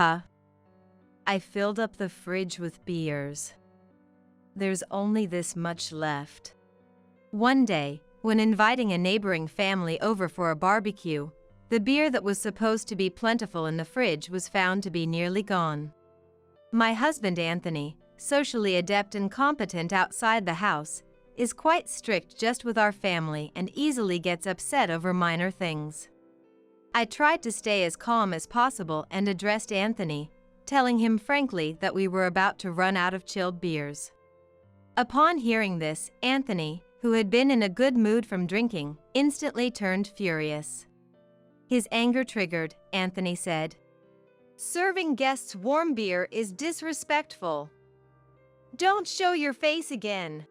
Huh? I filled up the fridge with beers. There's only this much left. One day, when inviting a neighboring family over for a barbecue, the beer that was supposed to be plentiful in the fridge was found to be nearly gone. My husband Anthony, socially adept and competent outside the house, is quite strict just with our family and easily gets upset over minor things. I tried to stay as calm as possible and addressed Anthony, telling him frankly that we were about to run out of chilled beers. Upon hearing this, Anthony, who had been in a good mood from drinking, instantly turned furious. His anger triggered, Anthony said, "Serving guests warm beer is disrespectful. Don't show your face again."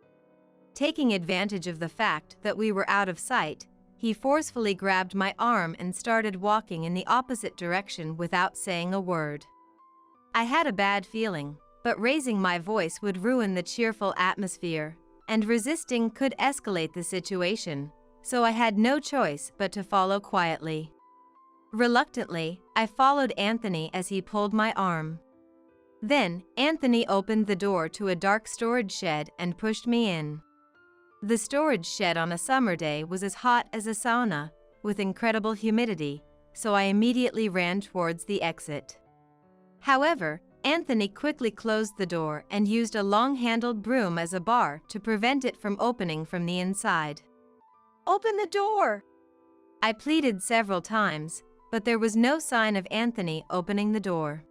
Taking advantage of the fact that we were out of sight, he forcefully grabbed my arm and started walking in the opposite direction without saying a word. I had a bad feeling, but raising my voice would ruin the cheerful atmosphere, and resisting could escalate the situation, so I had no choice but to follow quietly. Reluctantly, I followed Anthony as he pulled my arm. Then, Anthony opened the door to a dark storage shed and pushed me in. The storage shed on a summer day was as hot as a sauna, with incredible humidity, so I immediately ran towards the exit. However, Anthony quickly closed the door and used a long-handled broom as a bar to prevent it from opening from the inside. "Open the door!" I pleaded several times, but there was no sign of Anthony opening the door.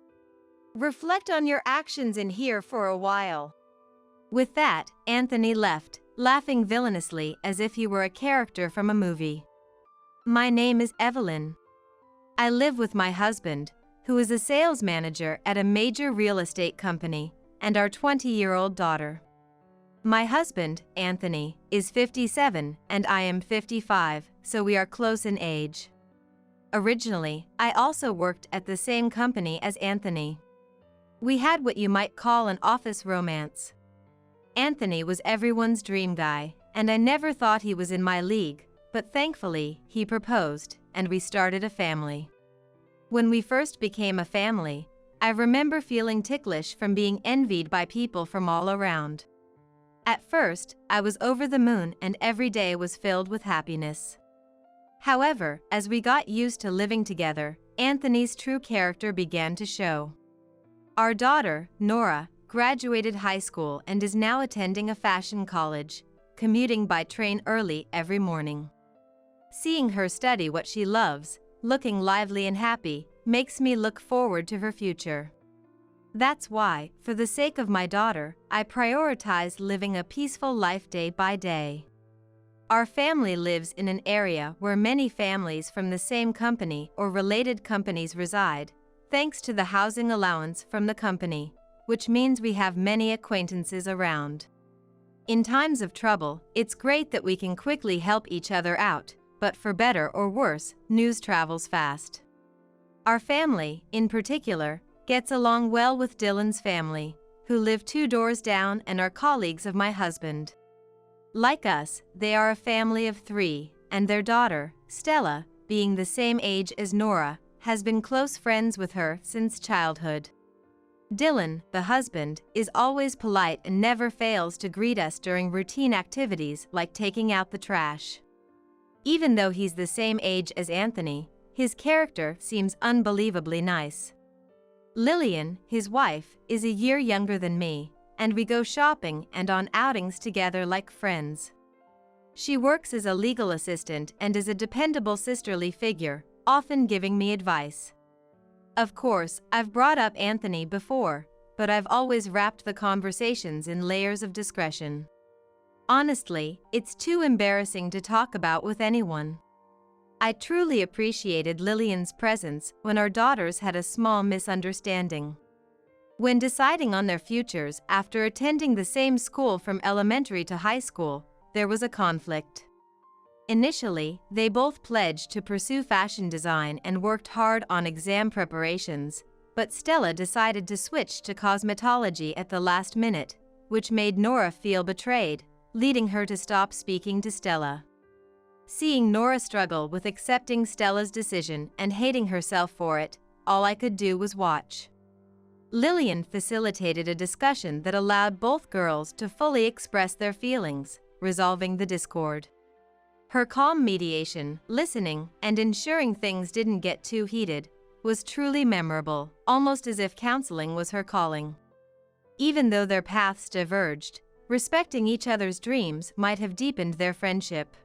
"Reflect on your actions in here for a while." With that, Anthony left, laughing villainously as if he were a character from a movie. My name is Evelyn. I live with my husband, who is a sales manager at a major real estate company, and our 20-year-old daughter. My husband, Anthony, is 57 and I am 55, so we are close in age. Originally, I also worked at the same company as Anthony. We had what you might call an office romance. Anthony was everyone's dream guy, and I never thought he was in my league, but thankfully, he proposed, and we started a family. When we first became a family, I remember feeling ticklish from being envied by people from all around. At first, I was over the moon and every day was filled with happiness. However, as we got used to living together, Anthony's true character began to show. Our daughter, Nora, graduated high school and is now attending a fashion college, commuting by train early every morning. Seeing her study what she loves, looking lively and happy, makes me look forward to her future. That's why, for the sake of my daughter, I prioritize living a peaceful life day by day. Our family lives in an area where many families from the same company or related companies reside, thanks to the housing allowance from the company, which means we have many acquaintances around. In times of trouble, it's great that we can quickly help each other out, but for better or worse, news travels fast. Our family, in particular, gets along well with Dylan's family, who live 2 doors down and are colleagues of my husband. Like us, they are a family of 3, and their daughter, Stella, being the same age as Nora, has been close friends with her since childhood. Dylan, the husband, is always polite and never fails to greet us during routine activities like taking out the trash. Even though he's the same age as Anthony, his character seems unbelievably nice. Lillian, his wife, is a year younger than me, and we go shopping and on outings together like friends. She works as a legal assistant and is a dependable sisterly figure, often giving me advice. Of course, I've brought up Anthony before, but I've always wrapped the conversations in layers of discretion. Honestly, it's too embarrassing to talk about with anyone. I truly appreciated Lillian's presence when our daughters had a small misunderstanding. When deciding on their futures after attending the same school from elementary to high school, there was a conflict. Initially, they both pledged to pursue fashion design and worked hard on exam preparations, but Stella decided to switch to cosmetology at the last minute, which made Nora feel betrayed, leading her to stop speaking to Stella. Seeing Nora struggle with accepting Stella's decision and hating herself for it, all I could do was watch. Lillian facilitated a discussion that allowed both girls to fully express their feelings, resolving the discord. Her calm mediation, listening, and ensuring things didn't get too heated, was truly memorable, almost as if counseling was her calling. Even though their paths diverged, respecting each other's dreams might have deepened their friendship.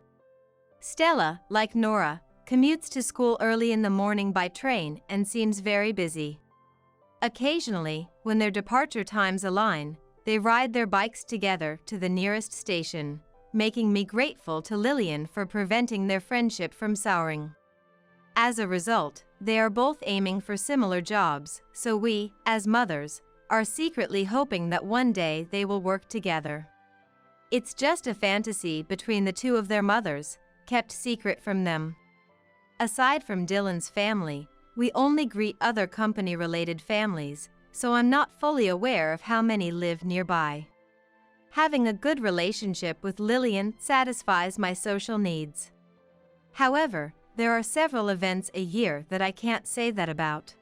Stella, like Nora, commutes to school early in the morning by train and seems very busy. Occasionally, when their departure times align, they ride their bikes together to the nearest station, making me grateful to Lillian for preventing their friendship from souring. As a result, they are both aiming for similar jobs, so we, as mothers, are secretly hoping that one day they will work together. It's just a fantasy between the two of their mothers, kept secret from them. Aside from Dylan's family, we only greet other company-related families, so I'm not fully aware of how many live nearby. Having a good relationship with Lillian satisfies my social needs. However, there are several events a year that I can't say that about.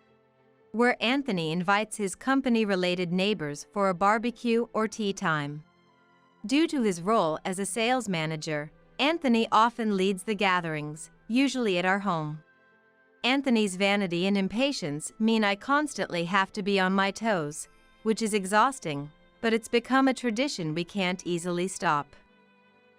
Where Anthony invites his company-related neighbors for a barbecue or tea time. Due to his role as a sales manager, Anthony often leads the gatherings, usually at our home. Anthony's vanity and impatience mean I constantly have to be on my toes, which is exhausting, but it's become a tradition we can't easily stop.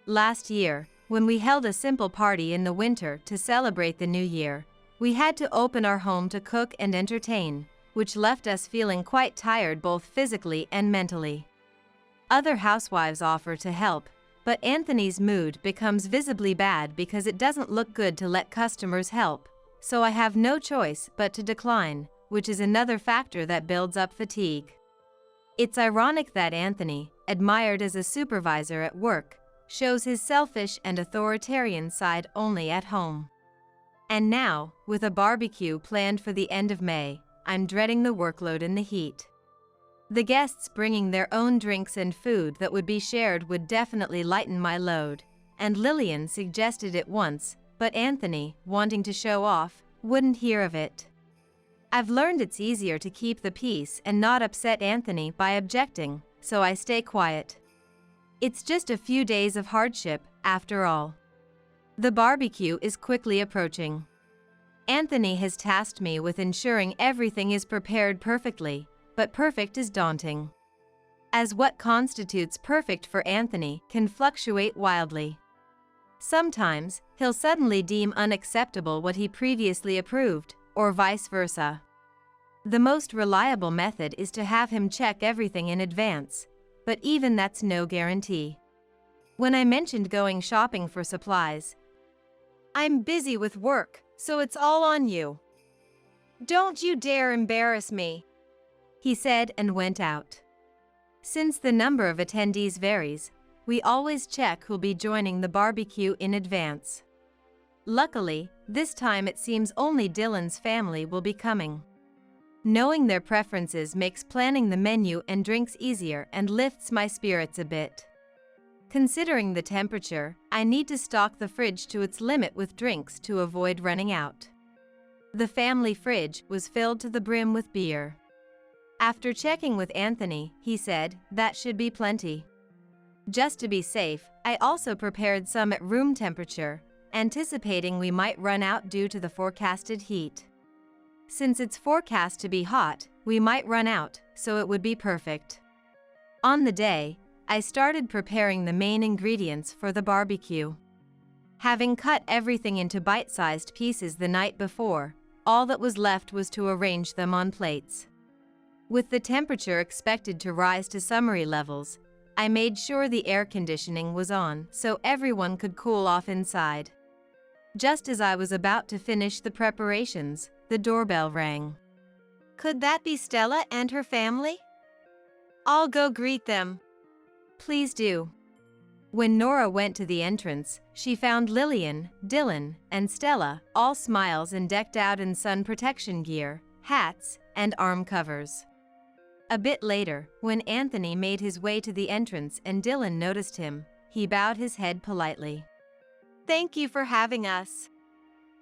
Last year, when we held a simple party in the winter to celebrate the new year, we had to open our home to cook and entertain, which left us feeling quite tired both physically and mentally. Other housewives offer to help, but Anthony's mood becomes visibly bad because it doesn't look good to let customers help, so I have no choice but to decline, which is another factor that builds up fatigue. It's ironic that Anthony, admired as a supervisor at work, shows his selfish and authoritarian side only at home. And now, with a barbecue planned for the end of May, I'm dreading the workload and the heat. The guests bringing their own drinks and food that would be shared would definitely lighten my load, and Lillian suggested it once, but Anthony, wanting to show off, wouldn't hear of it. I've learned it's easier to keep the peace and not upset Anthony by objecting, so I stay quiet. It's just a few days of hardship, after all. The barbecue is quickly approaching. Anthony has tasked me with ensuring everything is prepared perfectly, but perfect is daunting. As what constitutes perfect for Anthony can fluctuate wildly. Sometimes, he'll suddenly deem unacceptable what he previously approved, or vice versa. The most reliable method is to have him check everything in advance, but even that's no guarantee. When I mentioned going shopping for supplies, "I'm busy with work, so it's all on you. Don't you dare embarrass me," he said and went out. Since the number of attendees varies, we always check who'll be joining the barbecue in advance. Luckily, this time it seems only Dylan's family will be coming. Knowing their preferences makes planning the menu and drinks easier and lifts my spirits a bit. Considering the temperature, I need to stock the fridge to its limit with drinks to avoid running out. The family fridge was filled to the brim with beer. After checking with Anthony, he said, that should be plenty. Just to be safe, I also prepared some at room temperature, anticipating we might run out due to the forecasted heat. Since it's forecast to be hot, we might run out, so it would be perfect. On the day, I started preparing the main ingredients for the barbecue. Having cut everything into bite-sized pieces the night before, all that was left was to arrange them on plates. With the temperature expected to rise to summery levels, I made sure the air conditioning was on so everyone could cool off inside. Just as I was about to finish the preparations, the doorbell rang. Could that be Stella and her family? I'll go greet them. Please do. When Nora went to the entrance, she found Lillian, Dylan, and Stella, all smiles and decked out in sun protection gear, hats, and arm covers. A bit later, when Anthony made his way to the entrance and Dylan noticed him, he bowed his head politely. Thank you for having us.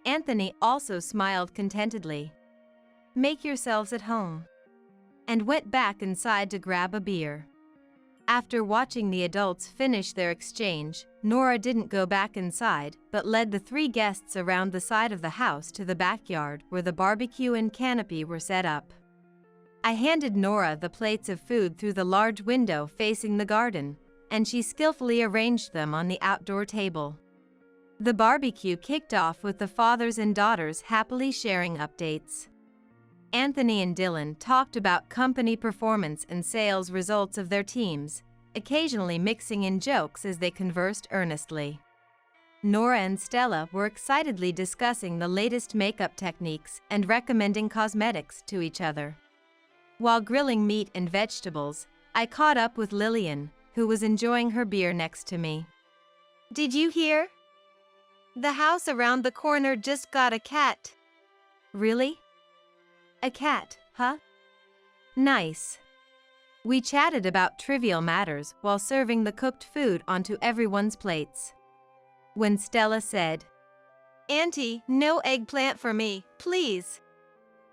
Anthony also smiled contentedly. Make yourselves at home," and went back inside to grab a beer. After watching the adults finish their exchange, Nora didn't go back inside but led the 3 guests around the side of the house to the backyard where the barbecue and canopy were set up. I handed Nora the plates of food through the large window facing the garden, and she skillfully arranged them on the outdoor table. The barbecue kicked off with the fathers and daughters happily sharing updates. Anthony and Dylan talked about company performance and sales results of their teams, occasionally mixing in jokes as they conversed earnestly. Nora and Stella were excitedly discussing the latest makeup techniques and recommending cosmetics to each other. While grilling meat and vegetables, I caught up with Lillian, who was enjoying her beer next to me. "Did you hear? The house around the corner just got a cat." "Really? A cat, huh? Nice." We chatted about trivial matters while serving the cooked food onto everyone's plates. When Stella said, "Auntie, no eggplant for me, please,"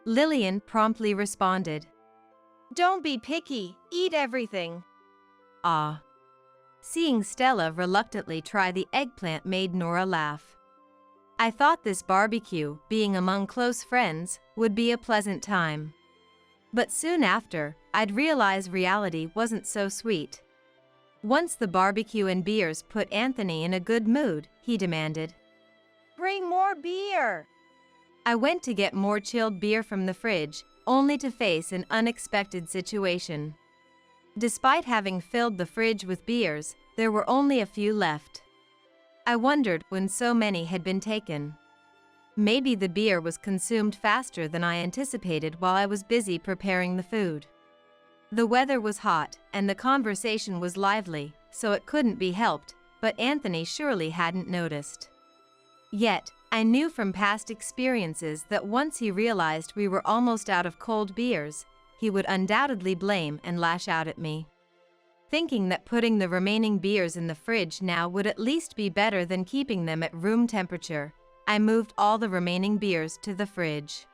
Lillian promptly responded, "Don't be picky, eat everything." Ah. Seeing Stella reluctantly try the eggplant made Nora laugh. I thought this barbecue, being among close friends, would be a pleasant time. But soon after, I'd realize reality wasn't so sweet. Once the barbecue and beers put Anthony in a good mood, he demanded, "Bring more beer." I went to get more chilled beer from the fridge, only to face an unexpected situation. Despite having filled the fridge with beers, there were only a few left. I wondered when so many had been taken. Maybe the beer was consumed faster than I anticipated while I was busy preparing the food. The weather was hot and the conversation was lively, so it couldn't be helped, but Anthony surely hadn't noticed. Yet, I knew from past experiences that once he realized we were almost out of cold beers, he would undoubtedly blame and lash out at me. Thinking that putting the remaining beers in the fridge now would at least be better than keeping them at room temperature, I moved all the remaining beers to the fridge.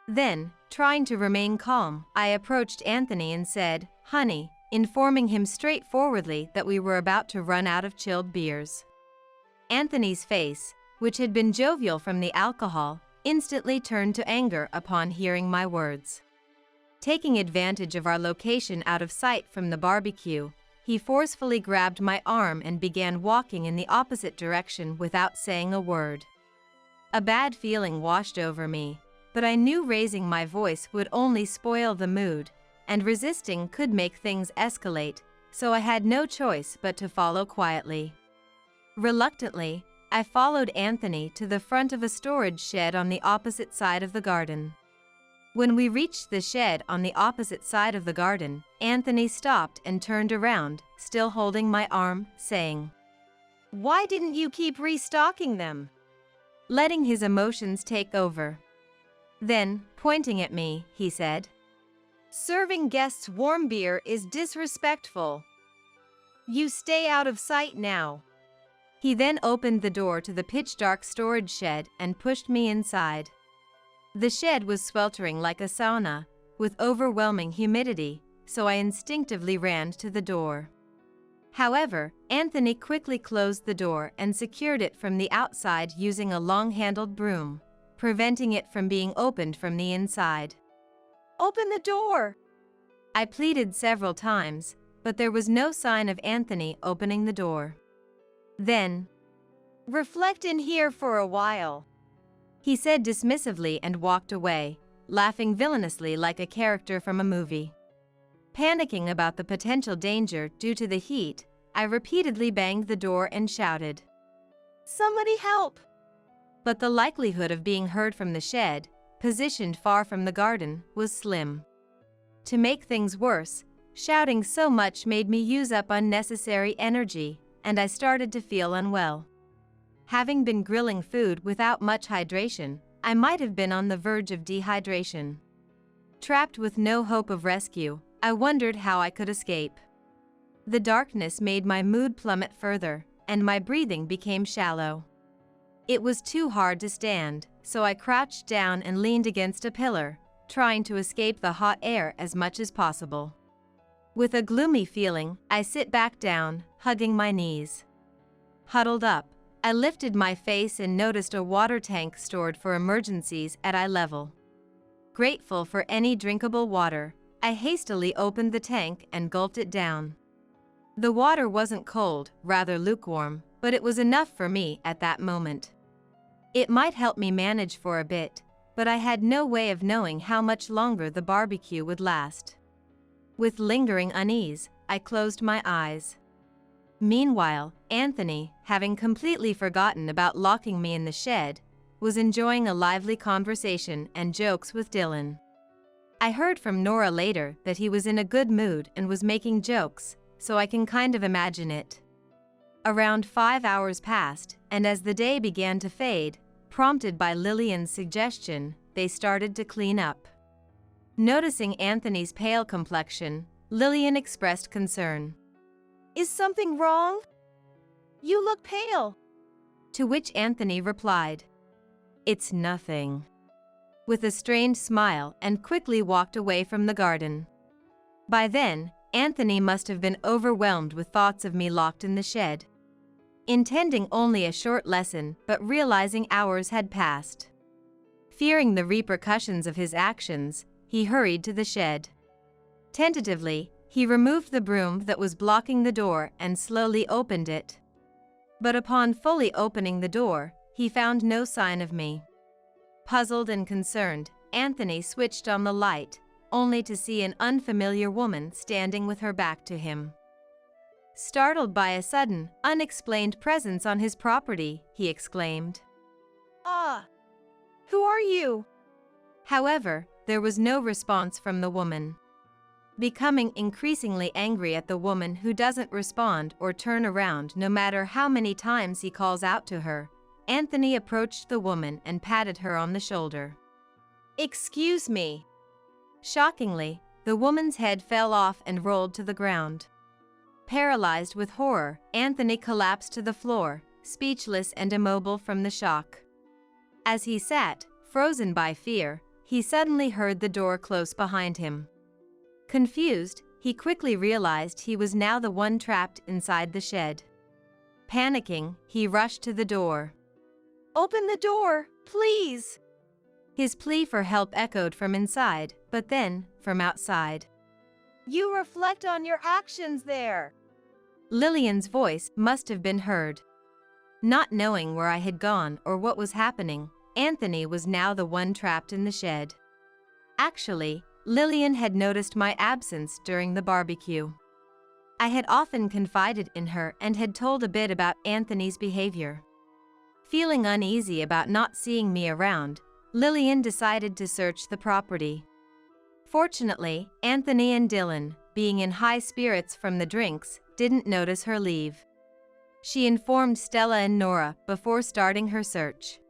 Then, trying to remain calm, I approached Anthony and said, "Honey," informing him straightforwardly that we were about to run out of chilled beers. Anthony's face, which had been jovial from the alcohol, instantly turned to anger upon hearing my words. Taking advantage of our location out of sight from the barbecue, he forcefully grabbed my arm and began walking in the opposite direction without saying a word. A bad feeling washed over me, but I knew raising my voice would only spoil the mood, and resisting could make things escalate, so I had no choice but to follow quietly. Reluctantly, I followed Anthony to the front of a storage shed on the opposite side of the garden. When we reached the shed on the opposite side of the garden, Anthony stopped and turned around, still holding my arm, saying, "Why didn't you keep restocking them?" Letting his emotions take over. Then, pointing at me, he said, "Serving guests warm beer is disrespectful. You stay out of sight now." He then opened the door to the pitch-dark storage shed and pushed me inside. The shed was sweltering like a sauna, with overwhelming humidity, so I instinctively ran to the door. However, Anthony quickly closed the door and secured it from the outside using a long-handled broom, preventing it from being opened from the inside. "Open the door!" I pleaded several times, but there was no sign of Anthony opening the door. Then, "Reflect in here for a while," he said dismissively and walked away, laughing villainously like a character from a movie. Panicking about the potential danger due to the heat, I repeatedly banged the door and shouted, "Somebody help!" But the likelihood of being heard from the shed, positioned far from the garden, was slim. To make things worse, shouting so much made me use up unnecessary energy, and I started to feel unwell. Having been grilling food without much hydration, I might have been on the verge of dehydration. Trapped with no hope of rescue, I wondered how I could escape. The darkness made my mood plummet further, and my breathing became shallow. It was too hard to stand, so I crouched down and leaned against a pillar, trying to escape the hot air as much as possible. With a gloomy feeling, I sit back down, hugging my knees. Huddled up, I lifted my face and noticed a water tank stored for emergencies at eye level. Grateful for any drinkable water, I hastily opened the tank and gulped it down. The water wasn't cold, rather lukewarm, but it was enough for me at that moment. It might help me manage for a bit, but I had no way of knowing how much longer the barbecue would last. With lingering unease, I closed my eyes. Meanwhile, Anthony, having completely forgotten about locking me in the shed, was enjoying a lively conversation and jokes with Dylan. I heard from Nora later that he was in a good mood and was making jokes, so I can kind of imagine it. Around 5 hours passed, and as the day began to fade, prompted by Lillian's suggestion, they started to clean up. Noticing Anthony's pale complexion, Lillian expressed concern. Is something wrong? You look pale. To which Anthony replied, "It's nothing," with a strained smile and quickly walked away from the garden. By then, Anthony must have been overwhelmed with thoughts of me locked in the shed. Intending only a short lesson but realizing hours had passed. Fearing the repercussions of his actions, he hurried to the shed. Tentatively, he removed the broom that was blocking the door and slowly opened it. But upon fully opening the door, he found no sign of me. Puzzled and concerned, Anthony switched on the light, only to see an unfamiliar woman standing with her back to him. Startled by a sudden, unexplained presence on his property, he exclaimed, "Ah! Who are you?" However, there was no response from the woman. Becoming increasingly angry at the woman who doesn't respond or turn around no matter how many times he calls out to her, Anthony approached the woman and patted her on the shoulder. "Excuse me." Shockingly, the woman's head fell off and rolled to the ground. Paralyzed with horror, Anthony collapsed to the floor, speechless and immobile from the shock. As he sat, frozen by fear, he suddenly heard the door close behind him. Confused, he quickly realized he was now the one trapped inside the shed. Panicking, he rushed to the door. "Open the door, please!" His plea for help echoed from inside, but then, from outside. "You reflect on your actions there." Lillian's voice must have been heard. Not knowing where I had gone or what was happening, Anthony was now the one trapped in the shed. Actually, Lillian had noticed my absence during the barbecue. I had often confided in her and had told a bit about Anthony's behavior. Feeling uneasy about not seeing me around, Lillian decided to search the property. Fortunately, Anthony and Dylan, being in high spirits from the drinks, didn't notice her leave. She informed Stella and Nora before starting her search.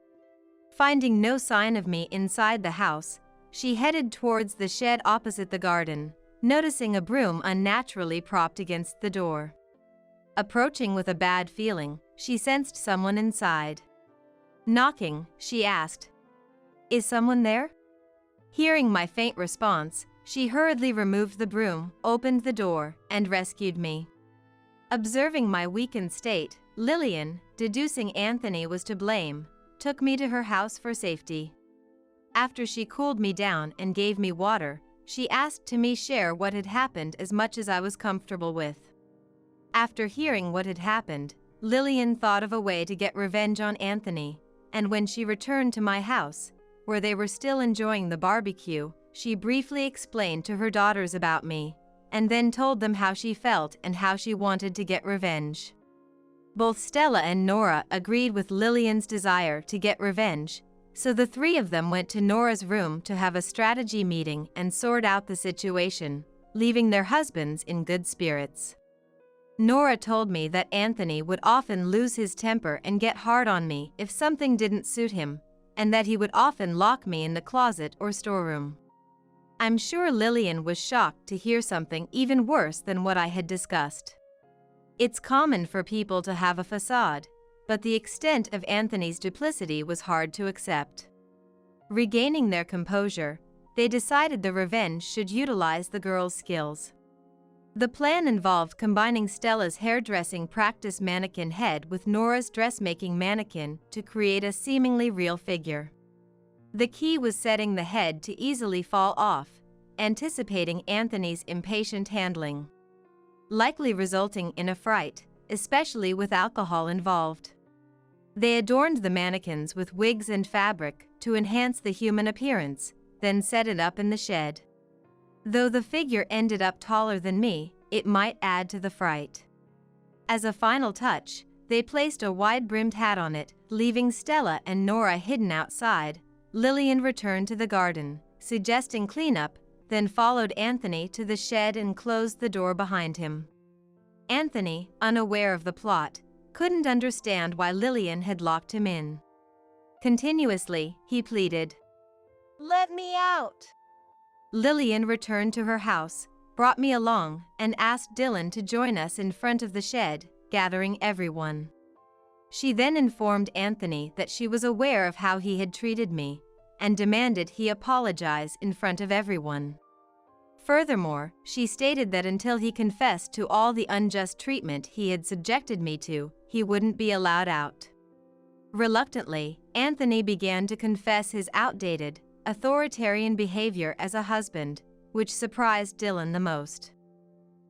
Finding no sign of me inside the house, she headed towards the shed opposite the garden, noticing a broom unnaturally propped against the door. Approaching with a bad feeling, she sensed someone inside. Knocking, she asked, "Is someone there?" Hearing my faint response, she hurriedly removed the broom, opened the door, and rescued me. Observing my weakened state, Lillian, deducing Anthony was to blame, took me to her house for safety. After she cooled me down and gave me water, she asked to me share what had happened as much as I was comfortable with. After hearing what had happened, Lillian thought of a way to get revenge on Anthony, and when she returned to my house, where they were still enjoying the barbecue, she briefly explained to her daughters about me, and then told them how she felt and how she wanted to get revenge. Both Stella and Nora agreed with Lillian's desire to get revenge, so the three of them went to Nora's room to have a strategy meeting and sort out the situation, leaving their husbands in good spirits. Nora told me that Anthony would often lose his temper and get hard on me if something didn't suit him, and that he would often lock me in the closet or storeroom. I'm sure Lillian was shocked to hear something even worse than what I had discussed. It's common for people to have a facade, but the extent of Anthony's duplicity was hard to accept. Regaining their composure, they decided the revenge should utilize the girl's skills. The plan involved combining Stella's hairdressing practice mannequin head with Nora's dressmaking mannequin to create a seemingly real figure. The key was setting the head to easily fall off, anticipating Anthony's impatient handling, likely resulting in a fright, especially with alcohol involved. They adorned the mannequins with wigs and fabric to enhance the human appearance, then set it up in the shed. Though the figure ended up taller than me, it might add to the fright. As a final touch, they placed a wide-brimmed hat on it, leaving Stella and Nora hidden outside. Lillian returned to the garden, suggesting cleanup, then followed Anthony to the shed and closed the door behind him. Anthony, unaware of the plot, couldn't understand why Lillian had locked him in. Continuously, he pleaded, Let me out. Lillian returned to her house, brought me along, and asked Dylan to join us in front of the shed, gathering everyone. She then informed Anthony that she was aware of how he had treated me, and demanded he apologize in front of everyone. Furthermore, she stated that until he confessed to all the unjust treatment he had subjected me to, he wouldn't be allowed out. Reluctantly, Anthony began to confess his outdated, authoritarian behavior as a husband, which surprised Dylan the most.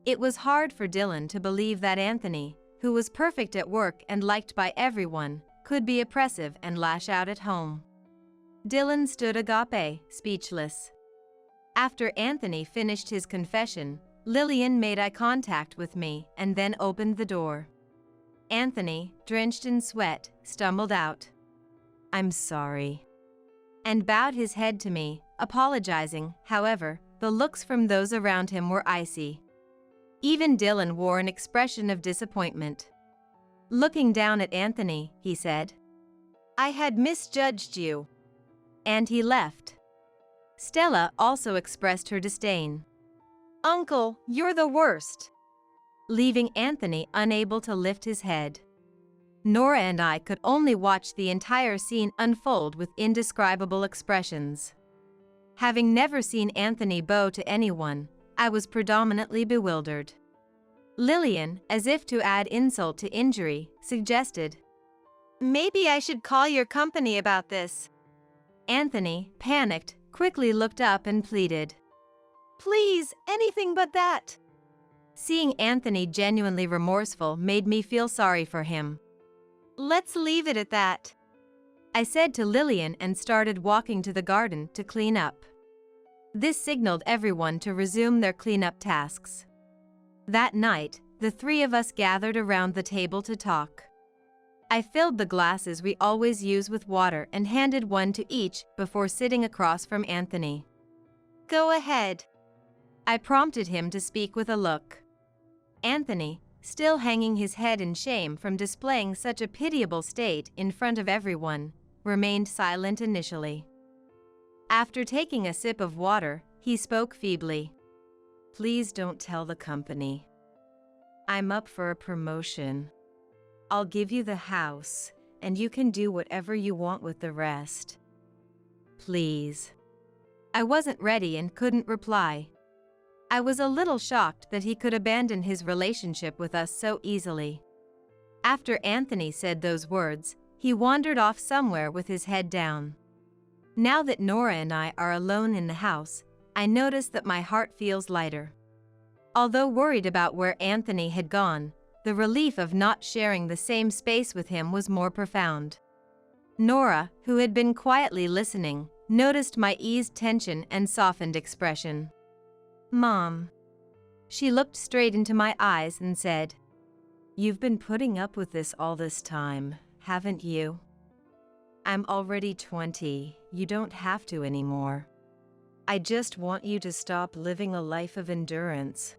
It was hard for Dylan to believe that Anthony, who was perfect at work and liked by everyone, could be oppressive and lash out at home. Dylan stood agape, speechless. After Anthony finished his confession, Lillian made eye contact with me and then opened the door. Anthony, drenched in sweat, stumbled out, "I'm sorry," and bowed his head to me, apologizing. However, the looks from those around him were icy. Even Dylan wore an expression of disappointment. Looking down at Anthony, he said, "I had misjudged you." And he left. Stella also expressed her disdain. Uncle, you're the worst. Leaving Anthony unable to lift his head. Nora and I could only watch the entire scene unfold with indescribable expressions. Having never seen Anthony bow to anyone, I was predominantly bewildered. Lillian, as if to add insult to injury, suggested, "Maybe I should call your company about this." Anthony, panicked, quickly looked up and pleaded, "Please, anything but that." Seeing Anthony genuinely remorseful made me feel sorry for him. "Let's leave it at that," I said to Lillian and started walking to the garden to clean up. This signaled everyone to resume their cleanup tasks. That night, the three of us gathered around the table to talk. I filled the glasses we always use with water and handed one to each before sitting across from Anthony. "Go ahead," I prompted him to speak with a look. Anthony, still hanging his head in shame from displaying such a pitiable state in front of everyone, remained silent initially. After taking a sip of water, he spoke feebly. "Please don't tell the company. I'm up for a promotion. I'll give you the house, and you can do whatever you want with the rest. Please." I wasn't ready and couldn't reply. I was a little shocked that he could abandon his relationship with us so easily. After Anthony said those words, he wandered off somewhere with his head down. Now that Nora and I are alone in the house, I notice that my heart feels lighter. Although worried about where Anthony had gone, the relief of not sharing the same space with him was more profound. Nora, who had been quietly listening, noticed my eased tension and softened expression. "Mom." She looked straight into my eyes and said, "You've been putting up with this all this time, haven't you? I'm already 20, you don't have to anymore. I just want you to stop living a life of endurance."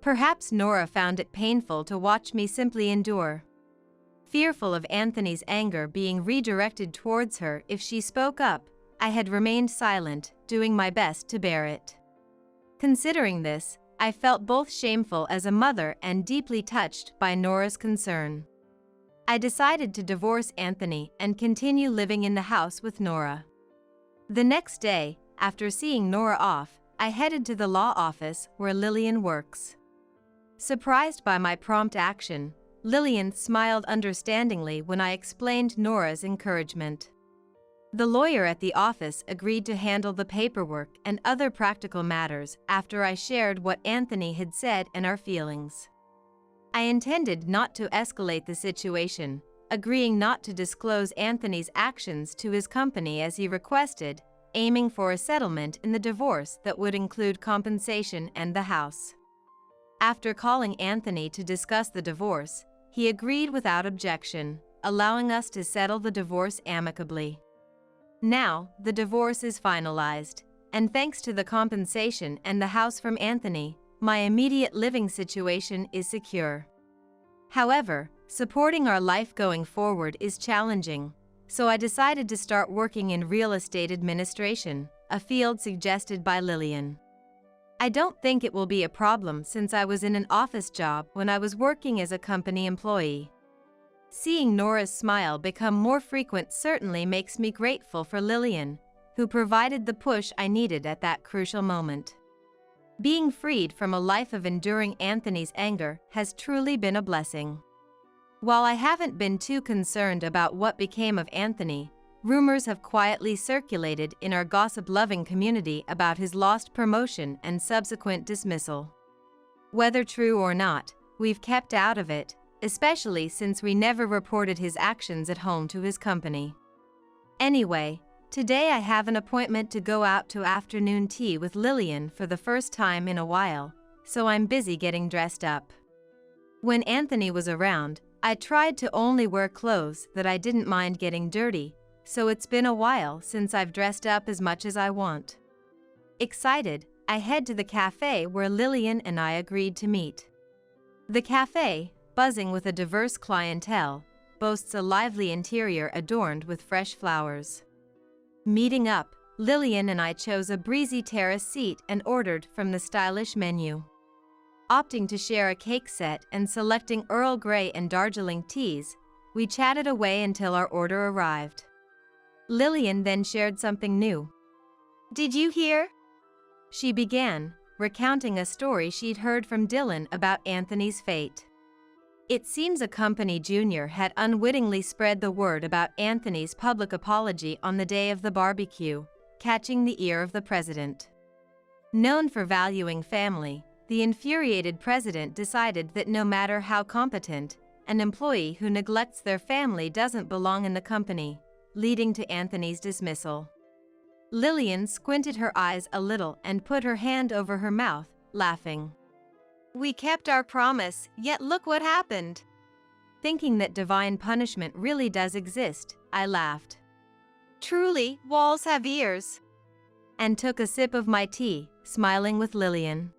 Perhaps Nora found it painful to watch me simply endure. Fearful of Anthony's anger being redirected towards her if she spoke up, I had remained silent, doing my best to bear it. Considering this, I felt both shameful as a mother and deeply touched by Nora's concern. I decided to divorce Anthony and continue living in the house with Nora. The next day, after seeing Nora off, I headed to the law office where Lillian works. Surprised by my prompt action, Lillian smiled understandingly when I explained Nora's encouragement. The lawyer at the office agreed to handle the paperwork and other practical matters after I shared what Anthony had said and our feelings. I intended not to escalate the situation, agreeing not to disclose Anthony's actions to his company as he requested, aiming for a settlement in the divorce that would include compensation and the house. After calling Anthony to discuss the divorce, he agreed without objection, allowing us to settle the divorce amicably. Now, the divorce is finalized, and thanks to the compensation and the house from Anthony, my immediate living situation is secure. However, supporting our life going forward is challenging, so I decided to start working in real estate administration, a field suggested by Lillian. I don't think it will be a problem since I was in an office job when I was working as a company employee. Seeing Nora's smile become more frequent certainly makes me grateful for Lillian, who provided the push I needed at that crucial moment. Being freed from a life of enduring Anthony's anger has truly been a blessing. While I haven't been too concerned about what became of Anthony, rumors have quietly circulated in our gossip-loving community about his lost promotion and subsequent dismissal. Whether true or not, we've kept out of it, especially since we never reported his actions at home to his company. Anyway, today I have an appointment to go out to afternoon tea with Lillian for the first time in a while, so I'm busy getting dressed up. When Anthony was around, I tried to only wear clothes that I didn't mind getting dirty, so it's been a while since I've dressed up as much as I want. Excited, I head to the cafe where Lillian and I agreed to meet. The cafe, buzzing with a diverse clientele, boasts a lively interior adorned with fresh flowers. Meeting up, Lillian and I chose a breezy terrace seat and ordered from the stylish menu. Opting to share a cake set and selecting Earl Grey and Darjeeling teas, we chatted away until our order arrived. Lillian then shared something new. Did you hear? She began, recounting a story she'd heard from Dylan about Anthony's fate. It seems a company junior had unwittingly spread the word about Anthony's public apology on the day of the barbecue, catching the ear of the president. Known for valuing family, the infuriated president decided that no matter how competent, an employee who neglects their family doesn't belong in the company, leading to Anthony's dismissal. Lillian squinted her eyes a little and put her hand over her mouth, laughing. We kept our promise, yet look what happened. Thinking that divine punishment really does exist, I laughed. Truly, walls have ears. And took a sip of my tea, smiling with Lillian.